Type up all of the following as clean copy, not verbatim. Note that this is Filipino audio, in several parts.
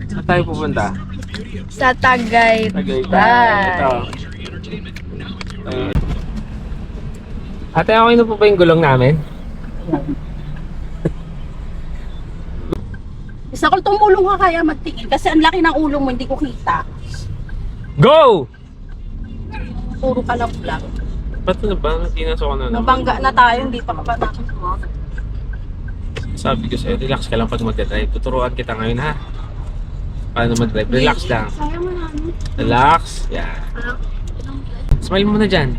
Saan tayo pupunta? Sa Tagaytay. Ito. Ate, okay na po ba yung gulong namin? Isa ko tumulong ka kaya magtingin kasi ang laki ng ulo mo, hindi ko kita. Go! Puro ka lang vlog. Ba't na ba? Tinasok ko na naman. Nabangga na tayo, hindi pa ka ba natin sumama? Sabi ko sa'yo, relax ka lang pag mag-drive. Tuturuan kita ngayon ha. Paano mag-drive? Relax lang. Sayang mo na. Relax. Yeah. Smile muna dyan.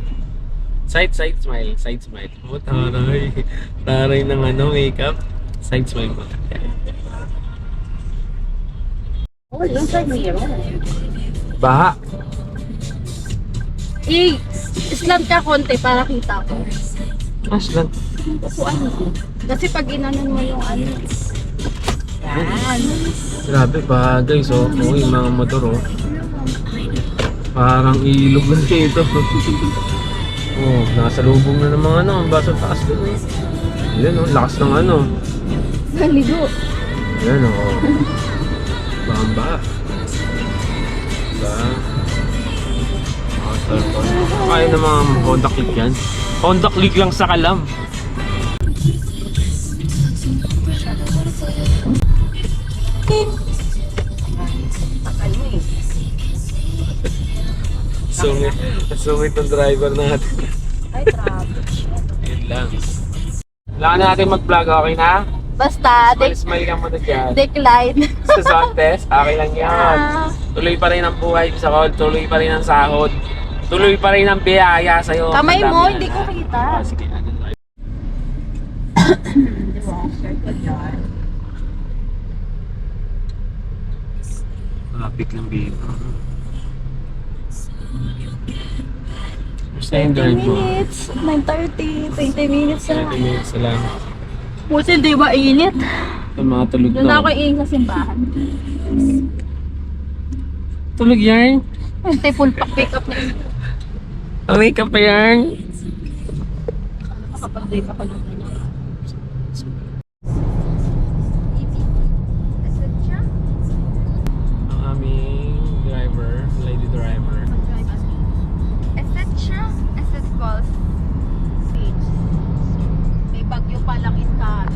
Side smile. Side smile. Oh, taray. Taray ng makeup. Side smile muna. Yeah. Oh, yung side mirror. Baha. Slant ka konti para kita ko. Aslan. Kasi pag inanon mo yung ano. Yan. Grabe pa guys, oh. Oh, yung mga motor, oh. Parang ilog na ito. Oh, nasa lubong na ng mga ano, basa taas doon, eh. Yan, oh, lakas ng ano. Naligo. Yan, oh. Bamba. Diba? Kaya ng mga Honda Click yan. Honda Click lang sa kalam. Sungit ng driver natin. Ay, traffic. Yun lang. Kailangan natin mag-vlog, okay na? Basta, Smile ka muna dyan. decline. Sa Santes, okay lang yan. Tuloy pa rin ang buhay sa call, tuloy pa rin ang sahod. Tuloy pa rin ang biyaya sa'yo. Kamay mo, Madami hindi na. ko kita. Sige, ano tayo? Traffic lang dito. Basta yung 20 drive mo. minutes, 9:30, 20 minutes na. 30 minutes na lang. Puti, di ba init? Ito mga tulog Doon na. ako iing sa simbahan. Tulog yan? Hindi, full pack pick up na yun. Wake up pa yan? Makapag-date ako doon. Ang aming driver, lady driver. Asset Falls. May bagyo palang istan.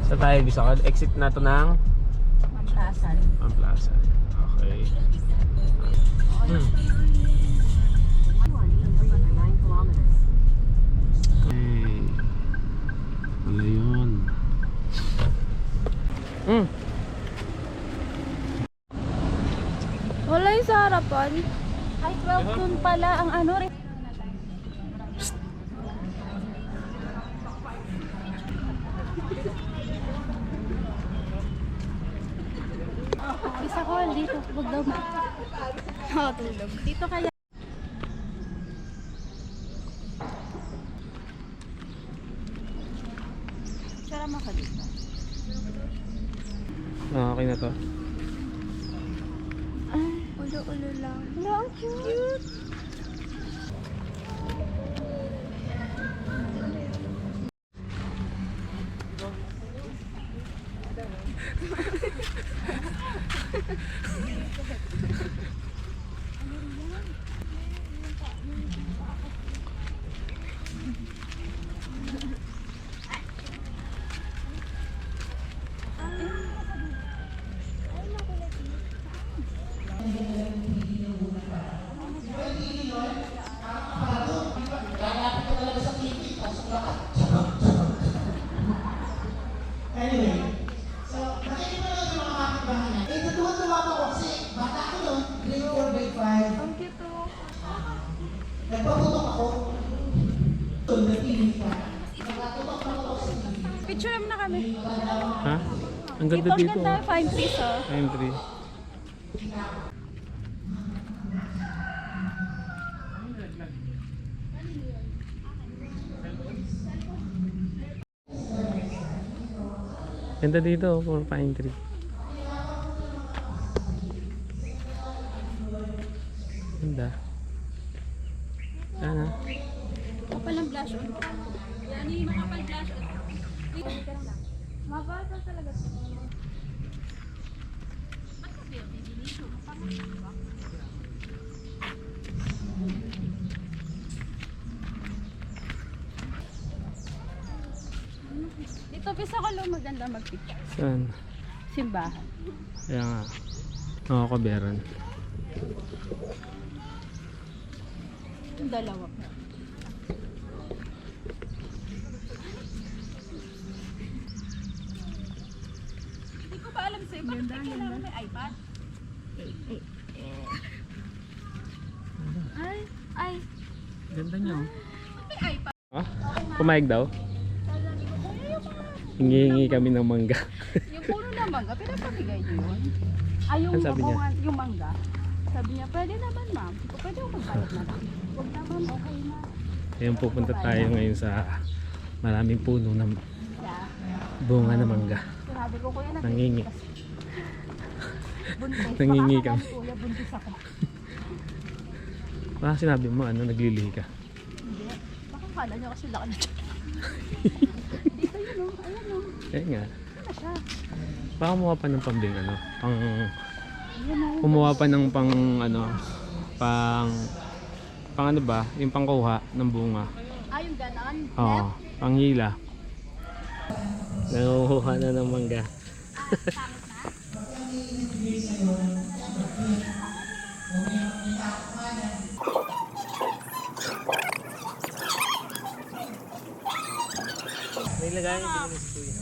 Sa tayo bisa ko, exit na to ng Mamplasan. ang plaza. Okay. Okay. Wala yun. Wala yung sa harapan. Ay, 12 dun pala ang ano rin. Isa ko dito. Huwag daw ma. Oo, tulog. Dito kaya. Sarama ka dito. Okay na to. Ay, ulo-ulo lang. Wala, ang cute. Picture naman na kami. Ha? Ang ganda Ito, dito. ang ganda. 5 trees, oh. Entry. Ganda dito, for pine tree. Ganda. Sana. Kapal ang blush on. Yan yung makapal blush on. Mababa talaga. Dito, bisa ko lang maganda mag-picture. Saan? Simbahan. Kaya nga. Nakakaberan. Yung dalawa. Hindi ko pa alam sa'yo. Bakit kailangan may iPad? Ay, ay. Ganda niya oh. May iPad. Ah? Pumayag daw? Hingi-hingi kami ng mangga. Yung puno na mangga, pinapamigay niyo yun? Ay, yung Ano sabi niya? babungan, yung mangga. Sabi niya, pwede naman ma'am. Pwede ako magbayad na lang. Huwag naman, okay na. Ayun, pupunta tayo ngayon sa maraming puno ng Yeah. bunga na mangga. Sinabi ko, kuya, Nangingi. buntis. Nangingi Baka kami. akala, kuya, buntis ako. Baka sinabi mo ano, naglilihi ka. Hindi. Baka kala niya kasi laki na siya. Dito yun o. Ayan o. Kaya nga. Ano siya? Baka kumuha pa ng pambing ano, pang Ayan o. kumuha pa ng pang ano, pang ano ba, yung pangkuha ng bunga. Ah, yung ganon. Oo, panghila. Nanguha na ng mangga. May lagay din mo si Kuya.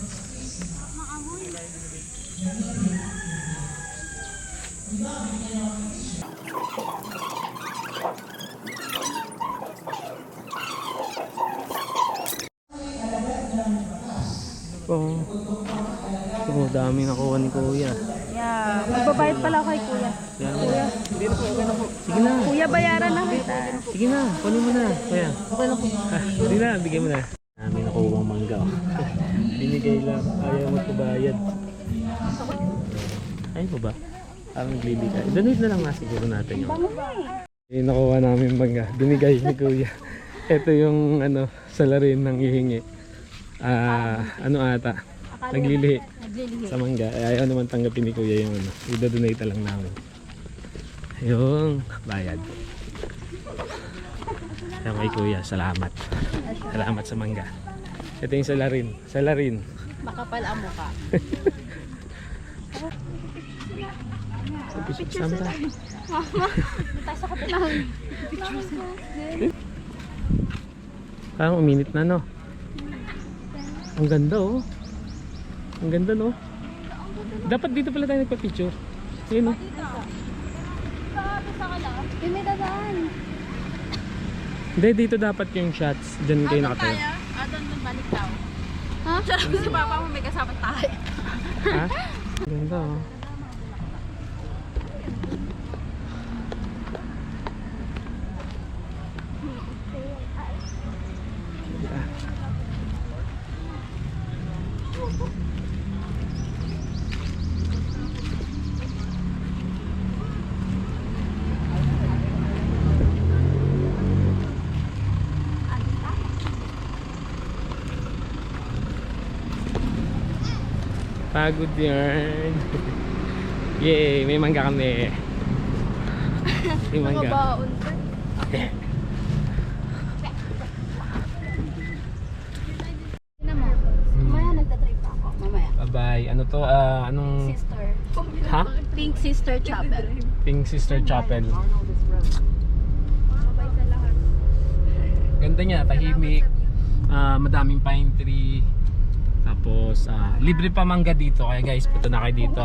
Oh, dami nakuha ni Kuya. Yeah. Magbabayad pala kay kuya. Kuya, hindi na po, okay na po. Sige na. Kuya, bayaran na kita. Sige na, kunin mo na. Kuya, okay na po. Hindi na, bigyan mo na. Dami nakuha ang mangga. Oh. Binigay lang, ayaw magpabayad. Ay po ba? Parang naglibigay. Donate na lang nga siguro natin yung. Yung nakuha namin mangga. Binigay ni Kuya. Ito yung ano, salarin ng hihingi. Ano ata? Naglilihi Naglilihi. sa mangga. Ayaw naman tanggapin ni Kuya yung ano. I-donate na lang namin. Yung bayad. Yung kay Kuya, salamat. Salamat sa mangga. Ito yung salarin. Salarin. Makapal ang mukha. Sama tayo. Tayo sa kapilang. Parang uminit na no. Ang ganda oh. Ang ganda no. Dapat dito pala tayo nagpa-picture. Ayun oh. Hindi may dadaan. Hindi, dito dapat yung shots. Diyan kayo nakatayo. Doon balik daw. Ha? Si papa mo may kasama tayo. Ha? Ang ganda oh. Pagod yarn. Yay, may mangga kami. May mangga. Nakabaon ka. Mamaya nagtatrip ako. Mamaya. Bye-bye. Ano to? Anong Sister. ha? Pink Sister Chapel. Pink Sister Chapel. Mabay sa lahat. Ganda niya, tahimik. Madaming pine tree. Tapos libre pa mangga dito. Kaya guys, punta na kayo dito.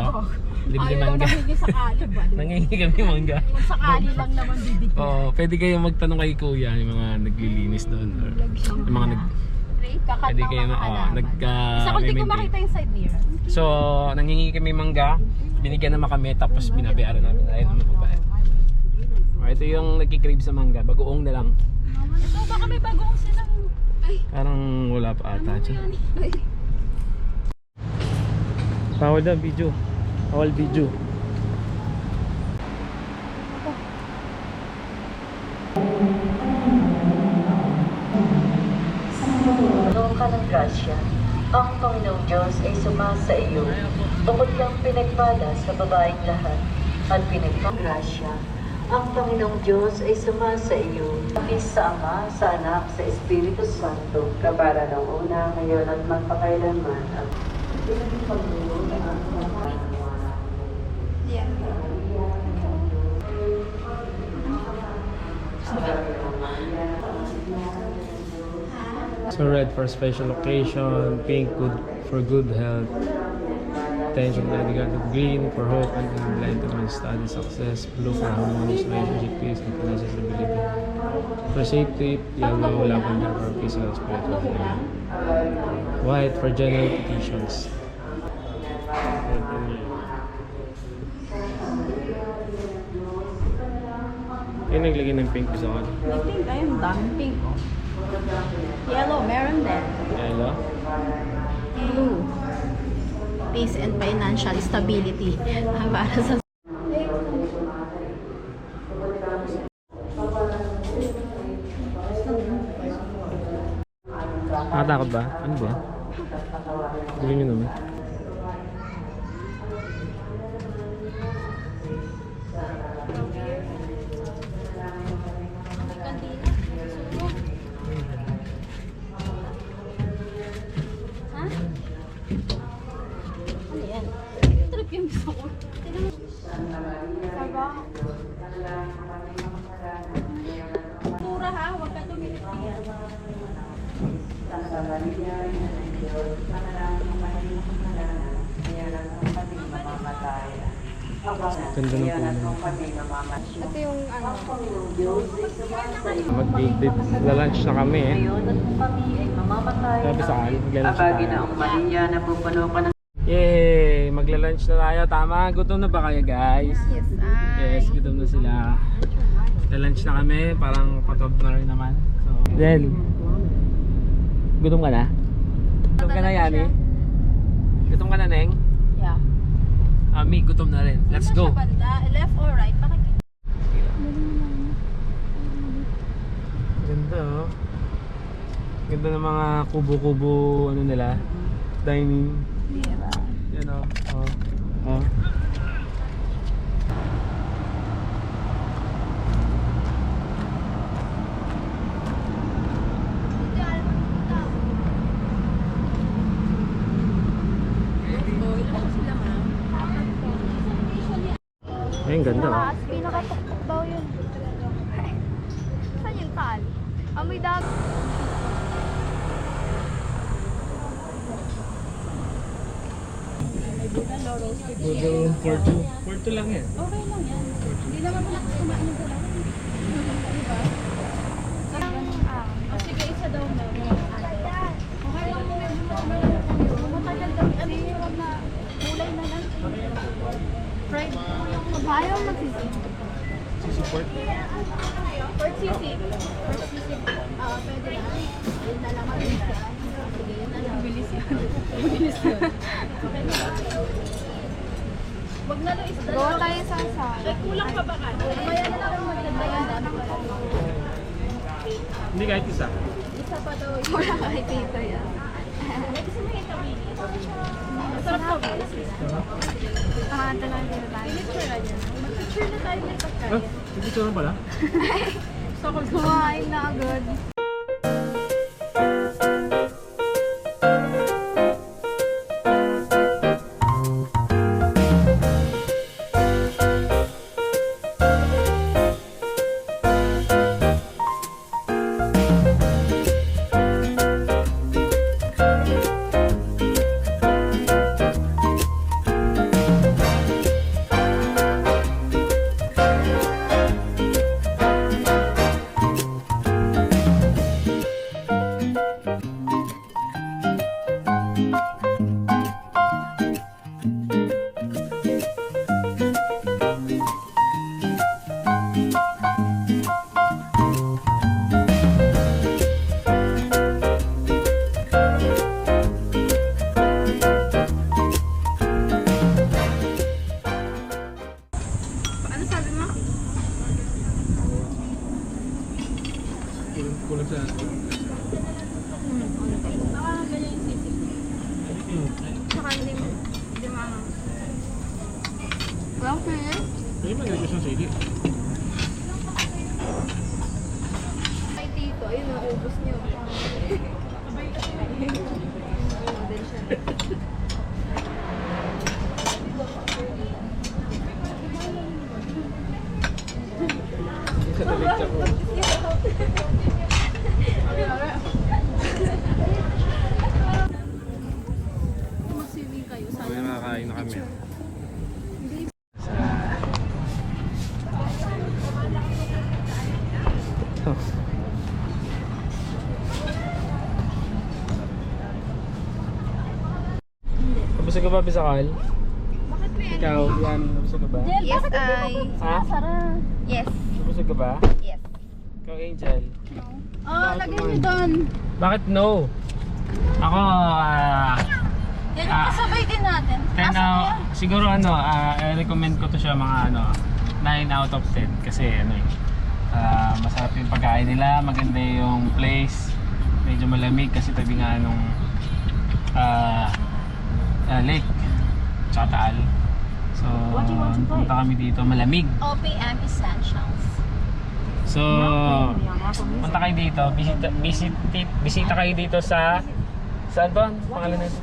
Libre Ayaw mangga. lang sakali ba? Nangingi kami mangga. Kung sakali lang naman bibigyan. Oo, pwede kayo magtanong kay Kuya, yung mga naglilinis doon or yung mga pwede kayo Isa ko di ko makita yung side mirror. So, nangingi kami mangga, binigyan naman kami tapos binabayaran namin ayaw naman magbayad. Ito yung nagki-crave sa mangga, bagoong na lang. Ito baka may bagong silang Parang wala pa ata dyan. Bawal na video. Bawal video. Doon ka ng grasya. Ang Panginoong Diyos ay sumasa iyo. Bukod kang pinagpala sa babaeng lahat at pinagpagrasya. Ang Panginoong Diyos ay sumasa iyo. Kapis sa Ama, sa Anak, sa Espiritu Santo. Kapara ng una, ngayon at magpakailanman. At pinagpaglulo ng ang So red for special occasion, pink good for good health, attention medical, green for hope and enlightenment, study success, blue for harmonious relationship, peace and financial stability. For safety, yellow, lavender for physical spiritual healing. White for general petitions. Yung naglagay ng pink sa akin. May pink, ayun, daming pink. Oh. Yellow, meron din. Yellow? Blue. Peace and financial stability. Para sa... Nakatakot ba? Ano ba? Gawin nyo naman. Ha? Ano yan? Trip yung gusto ko. Saba. Tura ha, huwag ka tumilip. Ganda ng puno. Ito yung ano. Mag-lunch na kami eh. Ngayon at kami ay mamamatay. Sabi sa akin, magla-lunch na Abagi na tayo. ang Maria na pupuno ka ng Yay! Magla-lunch na tayo. Tama, gutom na ba kayo guys? Yes, ay. Yes, gutom na sila. Magla-lunch na kami, parang patob na rin naman. So, then, gutom ka na? Gutom ka na, Yani? Gutom ka na, Neng? Yeah. Ami, gutom na rin. Let's go! Siya banda, left or right? Pakikita. Ganda oh. Ganda ng mga kubo-kubo ano nila. Dining. Yan oh. Oh. Oh. Ayun, ganda oh. Pinakatuktok daw yun. Saan yung tal? Amoy dag. Budol 4-2. 4-2 lang yan. Okay lang yan. Hindi naman pala kumain yung dalawa. Diba? O sige, isa daw na. Okay lang mo medyo matagal kami. Ano yung hirap na kulay na lang. Fried po yung Ayaw magsisip. Support. First sisig. First sisig. Pwede na. Yun na lang mabilis yan. Sige, yun na lang. Mabilis yan. Mabilis yan. Wag na lang isa. Gawa tayo sa asa. Eh, kulang pa ba ka? Mamaya na lang magdagdagan. Hindi kahit isa. Isa pa daw. Wala kahit dito yan. Kasi may kawili. Masarap pa ba? Ito lang din tayo. Pinicture na yan. Mag-picture na tayo ng Ah, pagkain. dito na pala. Gusto ko Kumain na agad. Ay, tito. Ayun, naubos niyo. Model siya. Mag-swimming kayo. May makakain na kami. Ito. Kabusog ka ba, Bisakal? Bakit may Ikaw, yan, kabusog ka ba? Yes, I. Ha? Yes. Kabusog ka ba? Yes. Ikaw, Angel? Oh, lagay niyo doon. Bakit no? Ako, Yan yung kasabay din natin. siguro i-recommend ko to siya mga 9 out of 10 kasi masarap yung pagkain nila, maganda yung place, medyo malamig kasi tabi nga nung lake, tsaka Taal. So, punta kami dito, malamig. OPM Essentials. So, punta kayo dito, bisita kayo dito sa saan ba? Pangalan nito?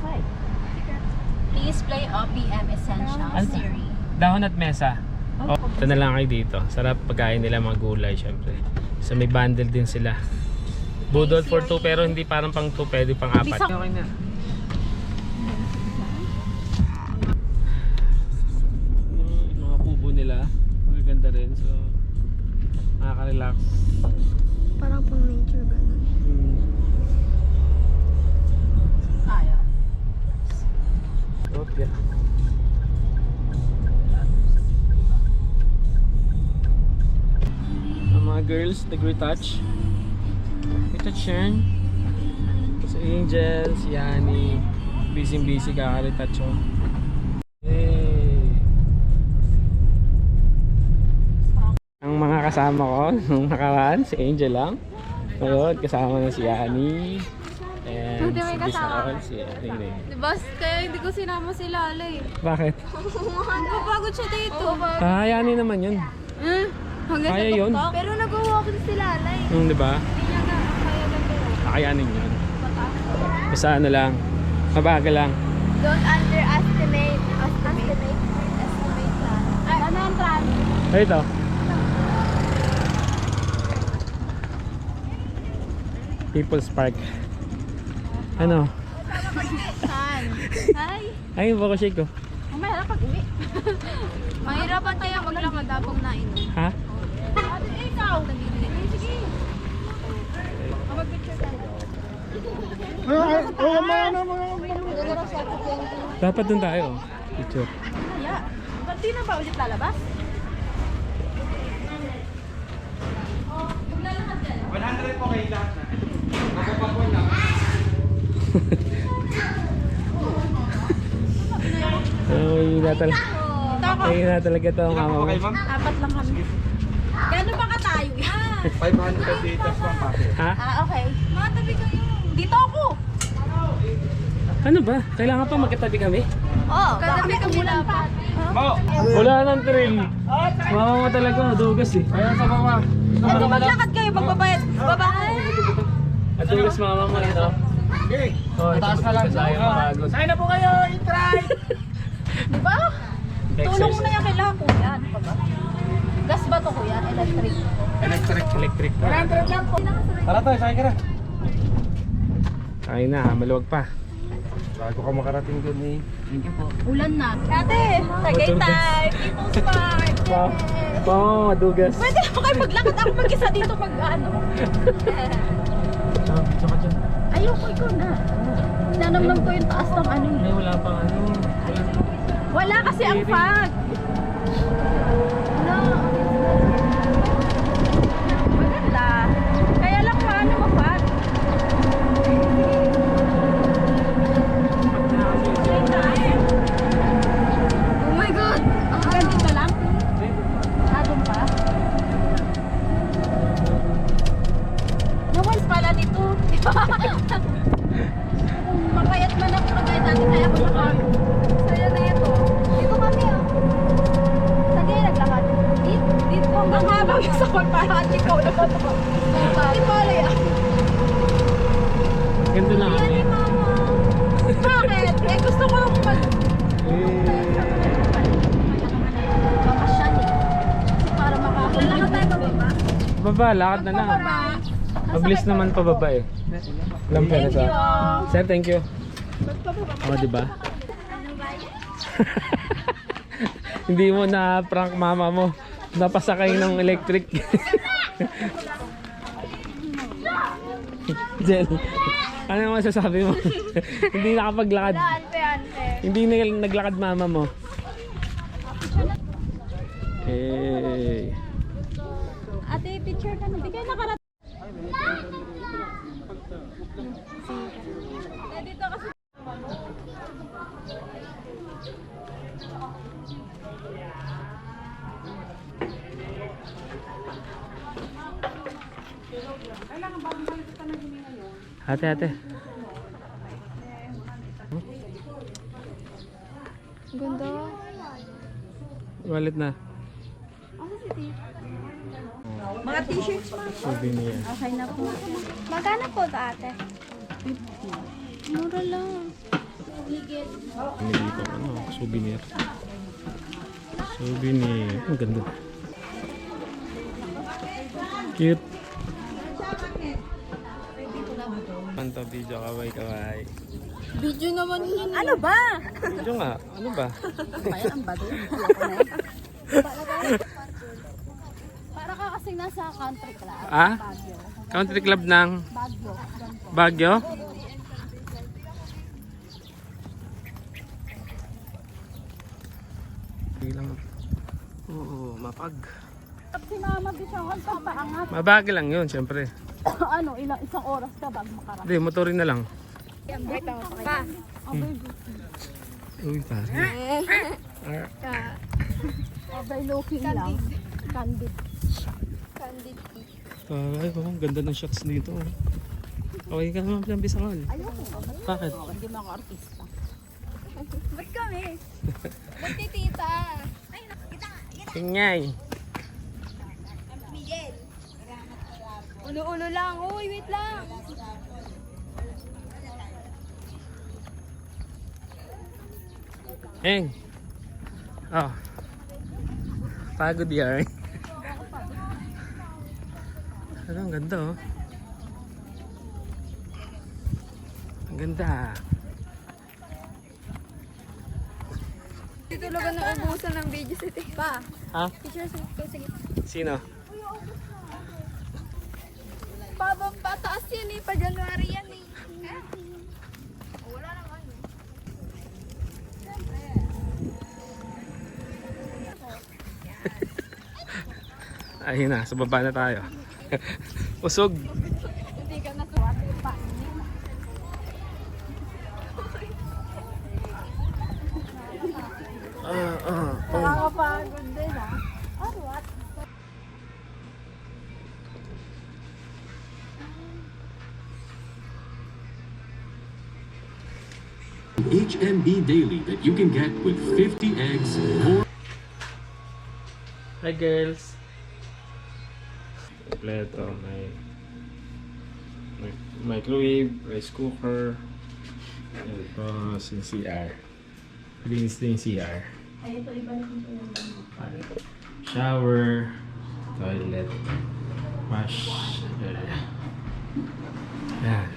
Please play OPM Essentials Ano? series. Dahon at mesa. Oh, ito na lang kayo dito. Sarap pagkain nila, mga gulay syempre. So may bundle din sila. Budol for 2 pero hindi parang pang 2, pwede pang 4. Okay na. Mga kubo nila, maganda rin. So nakaka-relax. Parang pang nature ganun. Ayaw. Okay. Ang mga girls, nag-retouch. Retouch yan. Si Angel, si Yani. Busy kaka-retouch oh. Hey. Ang mga kasama ko nung nakaraan, si Angel lang. Ngayon, kasama na si Yani. And Buti may si kasama. Bisakal, si Rene. Diba? Kaya hindi ko sinama si Lalay. Bakit? Napapagod siya dito. Kayanin naman yun. Hanggang Kaya sa yun. tuktok. Pero nag-walking si Lalay. Di ba? Hindi niya na kaya gagawin. Kakayanin yun. Basta lang. Mabagal lang. Don't underestimate. Estimate lang. Ay, ano ang traffic? Ay, ito. People's Park. Ano? Saan? Hi. Ay, yung bako shake ko. Mamaya pag uwi. Mahirapan kaya maglakad habang nainom. Ha? Ate, ikaw. Sige. Mag-picture tayo. Dapat dun tayo. Picture. Kaya. Ba't di na ba ulit lalabas? 100 po kayo lahat na. Ay, na talaga ito ang mama mo. Apat lang kami. Gano'n ba ka tayo? 500 data pa pa. Ha? Okay. Mga tabi kayo. Dito ako. Ano ba? Kailangan pa magkatabi kami? Oo. Katabi kami dapat. Wala nang thrill. Mama mo talaga, dugas eh. Kaya sa mama. Ito maglakad kayo, magbabayad. Baba. At dugas mama mo ito. Oh, taas na lang. Sayang mapagod. Sign na po kayo, i-try! Di ba? Tulong mo na yan kailangan ko yan. Ano ba? Gas ba to kuya? Electric. Electric pa. 100 lang po. Tara tayo, sakay ka na. Ay na, maluwag pa. Bago ka makarating dun eh. Thank you po. Ulan na. Ate, Tagaytay. People's Park. Wow. Wow, madugas. Pwede ako kayo maglakad ako mag-isa dito mag-ano. Tsaka dyan. Ayoko ikaw na. Nanamnam ko yung taas ng ano. Ay, wala pang ano. Wala kasi ang fog. No. Maganda. Kaya lang paano ma-fog? Oh my God! Hanggang dito lang? Doon pa? Nawals pala dito. Papayat man ako na kahit natin kaya ako sa fog. Saya na ito. Dito kami oh. Pababa, lakad na lang. Mabilis naman pababa eh. Alam pera sa. Sir, thank you. O, diba? Hindi mo na prank mama mo. Napasakay ng electric. Jel, ano naman masasabi mo? Hindi nakapaglakad. Hindi naglakad mama mo. Eh. Ate, picture ka na. Di kayo nakarating. Dito kasi. Ate, ate. Ganda. Wallet na. Mga t-shirts pa. Souvenir. Okay na po. Magkano po ito ate? 50. Mura lang. Ano dito? Ano? Souvenir. Souvenir. Ang ganda. Cute. Panto video, kaway. Video naman yun. Ano ba? Video nga. Ano ba? Kaya ang bado. Para ka kasing nasa country club. Ah? Country club ng Baguio. Baguio? Bilang. Oo, mapag. Pag sinama di siya ang papaangat. Mabagi lang yun, syempre. Ano, isang oras ka bago makarating. Hindi, motorin na lang. Pa. Uy, pare. Overlooking lang. Candid. Candid. Ay, oh, ang ganda ng shots dito. Okay ka naman ng Bisakal. Ayoko. Bakit? Hindi mo ako artista. Ba't kami? Ba't si tita? Ay, Tingay. ulo-ulo lang. Uy, wait lang. Eng. Oh. Pagod yan. Ano, ang ganda oh. Ang ganda. Dito talaga na ubusan ng video si tita. Ha? Picture sa ito. Sige. Sino? Pataas yan eh. Pa-January yan eh. Wala lang ano. Ayun na, sa baba na tayo. Usog. Hindi ka nasuwat pa. Nakakapagod din ha. What? HMB Daily that you can get with 50 eggs, 4 Hi girls. Kompleto, may microwave, rice cooker, tapos yung CR. Linis din yung CR. Shower, toilet, wash area. Yan.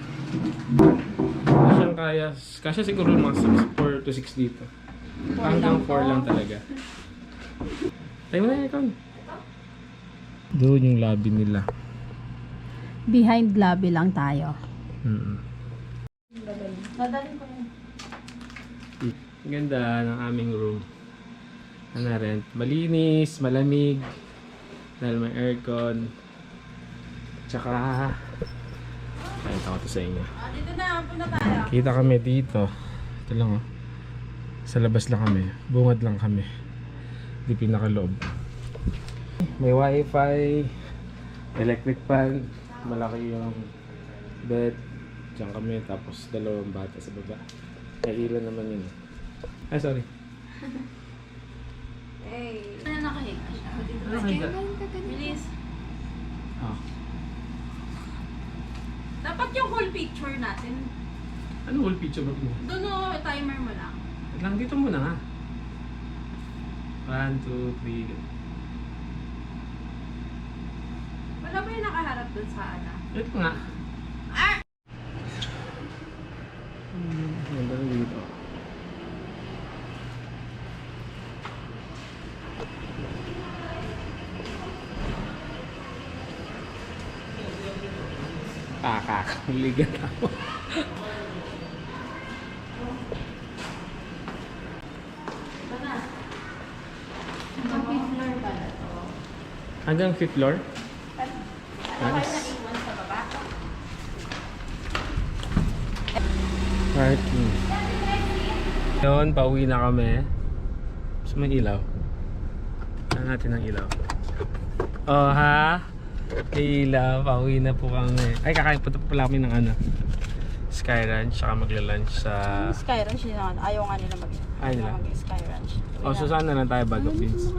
Kasya siguro mga 4 to 6 dito. Hanggang 4 lang talaga. Tayo na ikaw. Doon yung lobby nila. Behind lobby lang tayo. Ganda ng aming room. Ano rent? Malinis, malamig. Dahil may aircon. Tsaka ayun ko to sa inyo. Dito na, punta tayo. Kita kami dito. Ito lang oh. Sa labas lang kami. Bungad lang kami. Di pinakaloob. May wifi, electric fan, malaki yung bed. Diyan kami, tapos dalawang bata sa baba. May ilan naman yun. Ay, sorry. Hey. Ano nakahiga siya? Ano kaya? Bilis. Oh. Dapat yung whole picture natin. Ano whole picture ba mo? Doon o, timer mo lang. Lang dito muna nga. 1, 2, 3. Wala Ano ba yung nakaharap dun sa ano? Ito nga. Ganda na dito. Kakakaligan ako. Ang fifth floor ba na to? Hanggang 5th floor? Ano kayo naiwan sa baba? Parking. Yun, pauwi na kami. Gusto mo ilaw? Saan natin ang ilaw? Oh ha? May ilaw, pauwi na po kami. Ay, kakain po pala kami ng ano, Sky Ranch, saka magla-lunch sa... Sky Ranch din naman. Ayaw nga nila Ay, nila? Sky Ranch. Oh, so saan na lang tayo? Bag of Beans.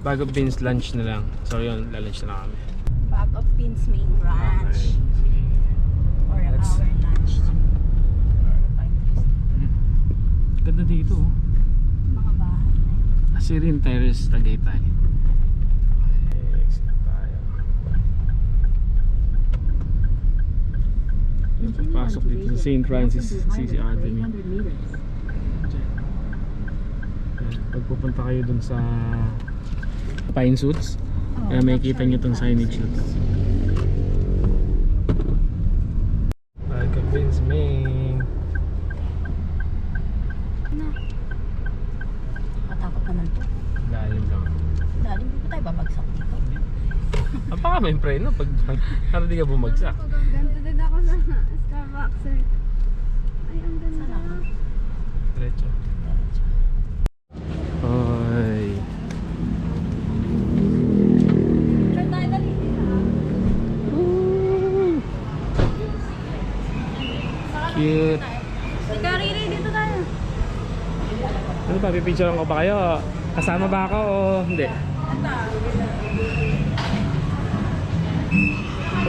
Bag of Beans lunch na lang. So yun, lalunch na lang kami. Bag of Beans main branch. Sige. Or Let's- our lunch. Ganda dito oh. Mga bahay na yun. Asirin Terrace, Tagaytay. Okay, exit tayo. Yung papasok dito sa St. Francis CC Academy. Pag pupunta kayo dun sa Pine Suits, kaya may kita nyo itong signage na to. Bag of Beans main. Matakot naman to. Lalim lang. Dali, hindi pa tayo babagsak dito. Baka may preno pag para di ka bumagsak. Ganto din ako sa Starbucks eh. Ay, ang ganda. Diretso. Ay. Sure tayo dali. Cute. Ikaw, Riri, dito tayo. Ano pa, pipicturean ko ba kayo? Kasama ba ako o hindi?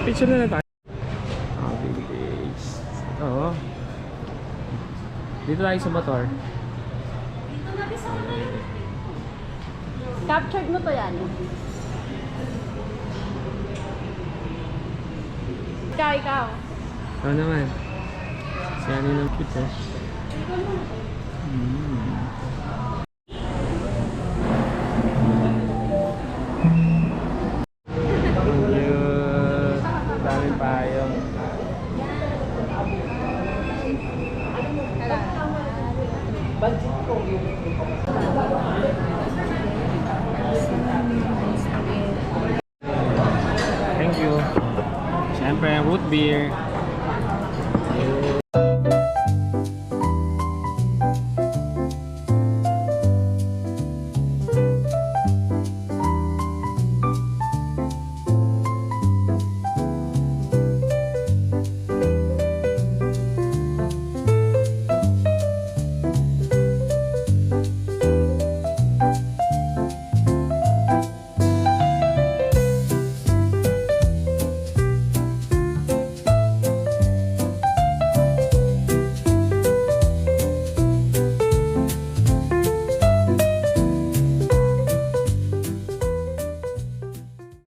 Picture na lang tayo. Village. Oo. Dito tayo sa motor. Dito na bisa ko tayo. Captured mo to yan. Ikaw. Oo naman. Si Ani ng cute oh. Cute. Daming payong. Thank you. Siyempre, root beer.